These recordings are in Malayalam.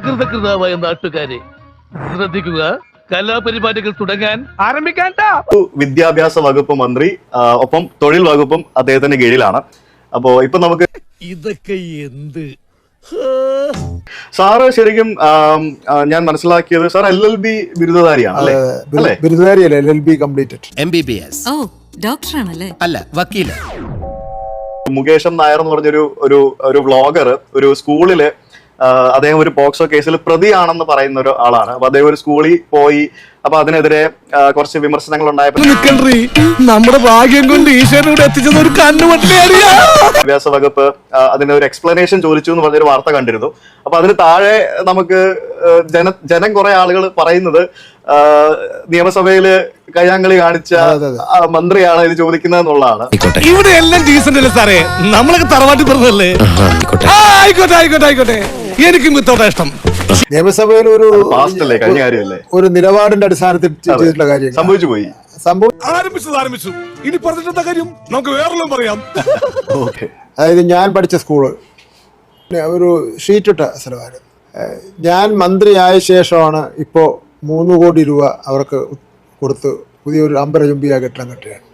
അകൃതകൃതാവായ നാട്ടുകാരെ ശ്രദ്ധിക്കുക. കലാപരിപാടികൾ തുടങ്ങാൻ ആരംഭിക്കാൻ. വിദ്യാഭ്യാസ വകുപ്പ് മന്ത്രി ഒപ്പം തൊഴിൽ വകുപ്പും അദ്ദേഹത്തിന്റെ കീഴിലാണ്. അപ്പോ ഇപ്പൊ നമുക്ക് ഇതൊക്കെ എന്ത് സാറ് ശരിക്കും ഞാൻ മനസ്സിലാക്കിയത് സാർ LLB ബിരുദധാരിയാണ് അല്ലേ? ബിരുദധാരിയല്ലേ, LLB കംപ്ലീറ്റഡ്. MBBS. ഓ, ഡോക്ടറാണല്ലേ? അല്ല, വക്കീല്. മുകേഷൻ നായർ എന്ന് പറഞ്ഞൊരു ഒരു വ്ളോഗർ ഒരു സ്കൂളില് അദ്ദേഹം ഒരു പോക്സോ കേസിൽ പ്രതിയാണെന്ന് പറയുന്ന ഒരു ആളാണ്. അപ്പൊ അദ്ദേഹം ഒരു സ്കൂളിൽ പോയി. അപ്പൊ അതിനെതിരെ കുറച്ച് വിമർശനങ്ങൾ ഉണ്ടായപ്പോൾ നമ്മുടെ ഭാഗ്യം കൊണ്ട് ഈശ്വരനോട് എത്തിച്ചത് ഒരു കണ്ണുപൊട്ടിയാ. വിദ്യാഭ്യാസ വകുപ്പ് അതിന് ഒരു എക്സ്പ്ലനേഷൻ ചോദിച്ചു എന്ന് പറഞ്ഞൊരു വാർത്ത കണ്ടിരുന്നു. അപ്പൊ അതിന് താഴെ നമുക്ക് ജനം കുറെ ആളുകൾ പറയുന്നത് നിയമസഭയില് കയ്യാങ്കളി കാണിച്ച മന്ത്രിയാണ് ഇത് ചോദിക്കുന്നത് എന്നുള്ളതാണ്. ഇവിടെ എല്ലാം ഡീസന്റ് അല്ലേ സാറേ? നമ്മളൊക്കെ തറവാട്ടി പറഞ്ഞല്ലേ? ആയിക്കോട്ടെ ആയിക്കോട്ടെ ആയിക്കോട്ടെ, എനിക്കും ഇത്തോടെ ഇഷ്ടം. നിയമസഭയിൽ കഴിഞ്ഞ കാര്യമല്ലേ, ഒരു നിലപാടിന്റെ അടിസ്ഥാനത്തിൽ ചെയ്തിട്ടുള്ള കാര്യം സംഭവിച്ചു പോയി. ആരംഭിച്ചു. ഇനി പറഞ്ഞിട്ടുള്ള കാര്യം നമുക്ക് വേറെല്ലാം പറയാം. അതായത് ഞാൻ പഠിച്ച സ്കൂള് ഒരു ഷീറ്റിട്ട സ്ഥലമാണ്. ഞാൻ മന്ത്രിയായ ശേഷമാണ് ഇപ്പോ 3 കോടി രൂപ അവർക്ക് കൊടുത്ത് പുതിയൊരു അമ്പരചുംബിയ കെട്ടിടം കെട്ടുകയാണ്.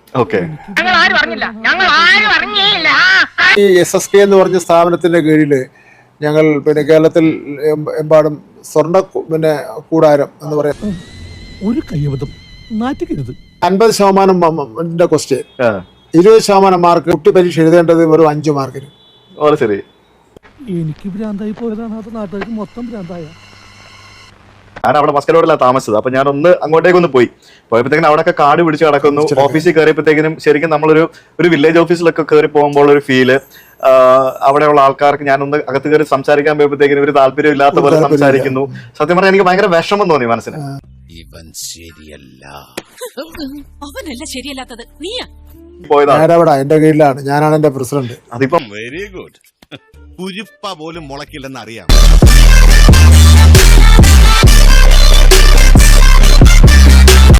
ഈ SSK എന്ന് പറഞ്ഞ സ്ഥാപനത്തിന്റെ കീഴില് ഞങ്ങൾ കേരളത്തിൽ എമ്പാടും സ്വർണ്ണ കൂടാരം എന്ന് പറയാം. ഒരു കയ്യബദ്ധം നാറ്റിക്കരുത്. 50% ക്വസ്റ്റ്യൻ, 20% മാർക്ക്. കുട്ടി പരീക്ഷ എഴുതേണ്ടത് വെറും 5 മാർക്കിന്. ശരി, എനിക്ക് ഭ്രാന്തായി പോയതാണ്, അത് നാട്ടുകാർക്ക് മൊത്തം ഭ്രാന്തായ. ഞാൻ അവിടെ മസ്കലോഡിലാണ് താമസിച്ചത്. അപ്പൊ ഞാൻ അങ്ങോട്ടേക്കൊന്ന് പോയപ്പോഴത്തേക്കും അവിടെ ഒക്കെ കാട് പിടിച്ച് കിടക്കുന്നു. ഓഫീസിൽ കയറിയപ്പോഴത്തേക്കിനും ശരിക്കും നമ്മളൊരു വില്ലേജ് ഓഫീസിലൊക്കെ കയറി പോകുമ്പോൾ ഒരു ഫീല്, അവിടെയുള്ള ആൾക്കാർക്ക് ഞാനൊന്ന് അകത്ത് കയറി സംസാരിക്കാൻ പോയപ്പോഴത്തേക്കിനും ഒരു താല്പര്യം ഇല്ലാത്ത പോലെ സംസാരിക്കുന്നു. സത്യം പറഞ്ഞാൽ എനിക്ക് ഭയങ്കര വിഷമം തോന്നി മനസ്സിന്. ഇവൻ ശരിയല്ല, അവനല്ല ശരിയല്ലാത്തത്, നീയാ. പോയതാണ് എന്റെ കീഴിലാണ്, ഞാനാണ് എന്റെ പ്രസിഡന്റ്. അതിപ്പം വെരി ഗുഡ്. കുരുപ്പ പോലും മുളക്കില്ലെന്ന് അറിയാം.